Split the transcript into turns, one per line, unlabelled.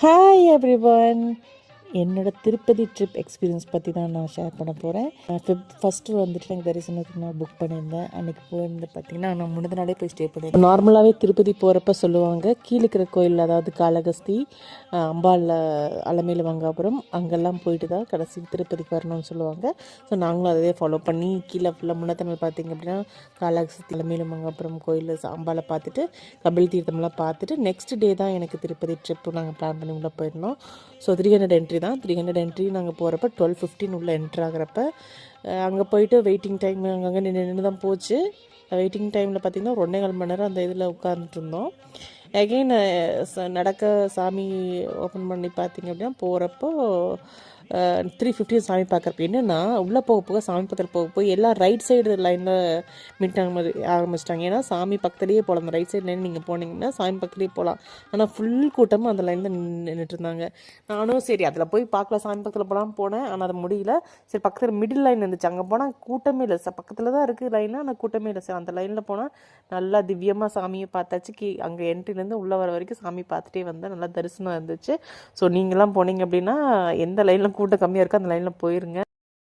Hi everyone. என்னோடய Tirupati trip experience பற்றி தான் நான் ஷேர் பண்ண போகிறேன். ஃபஸ்ட்டு வந்துட்டு எனக்கு தரிசனத்துக்கு நான் புக் பண்ணியிருந்தேன். அன்றைக்கி போயிருந்து பார்த்திங்கன்னா நான் முன்னத நாளே போய் ஸ்டே பண்ணியிருந்தேன். நார்மலாகவே திருப்பதி போகிறப்ப சொல்லுவாங்க கீழே இருக்கிற கோயில், அதாவது காளகஸ்தி, அம்பாள், அலமேலு மங்காபுரம், அங்கெல்லாம் போயிட்டு தான் கடைசி திருப்பதிக்கு வரணும்னு சொல்லுவாங்க. ஸோ நாங்களும் அதே ஃபாலோ பண்ணி கீழே ஃபுல்லாக முன்னத்த நாள் பார்த்திங்க அப்படின்னா காளகஸ்தி, அலமேலு மங்காபுரம் கோயில், அம்பாலை பார்த்துட்டு கபில் தீர்த்தம்லாம் பார்த்துட்டு நெக்ஸ்ட் டே தான் எனக்கு திருப்பதி ட்ரிப்பு நாங்கள் பிளான் பண்ணி உள்ளே போயிருந்தோம். ஸோ 300 என்ட்ரி தான். 300 என்ட்ரி நாங்கள் போகிறப்ப 12:15 உள்ளே என்ட்ரு ஆகிறப்ப அங்கே போயிட்டு வெயிட்டிங் டைம் அங்கங்கே நின்று தான் போச்சு. வெயிட்டிங் டைமில் பார்த்திங்கன்னா ஒரு 1.25 மணி நேரம் அந்த இதில் உட்காந்துட்டு இருந்தோம். அகெயின் நடக்க சாமி ஓப்பன் பண்ணி பார்த்திங்க அப்படின்னா போகிறப்போ 3:15 சாமி பார்க்குறப்ப என்னென்னா உள்ளே போக போக சாமி பக்கத்தில் போக எல்லாம் ரைட் சைடு லைனில் மீட்டாங்க ஆரம்பிச்சிட்டாங்க. ஏன்னா சாமி பக்கத்துலேயே போகலாம், அந்த ரைட் சைடு லைன் நீங்கள் போனீங்கன்னா சாமி பக்கத்துலேயே போகலாம். ஆனால் ஃபுல் கூட்டமாக அந்த லைனில் நின்றுட்டு இருந்தாங்க. நானும் சரி அதில் போய் பார்க்கல, சாமி பக்கத்தில் போகலான்னு போனேன். ஆனால் அது முடியல. சரி பக்கத்தில் மிடில் லைன் இருந்துச்சு, அங்கே போனால் கூட்டமே இல்லை. பக்கத்தில் தான் இருக்குது லைனாக, ஆனால் கூட்டமே இல்லை. சரி அந்த லைனில் போனால் நல்லா திவ்யமாக சாமியை பார்த்தாச்சு. அங்கே என்ட்ரிலேருந்து உள்ளே வர வரைக்கும் சாமி பார்த்துட்டே வந்தேன். நல்லா தரிசனம் இருந்துச்சு. ஸோ நீங்களாம் போனீங்க அப்படின்னா எந்த லைனில் கூட்டம் கம்மியாக இருக்கோ அந்த லைனில் போயிருங்க.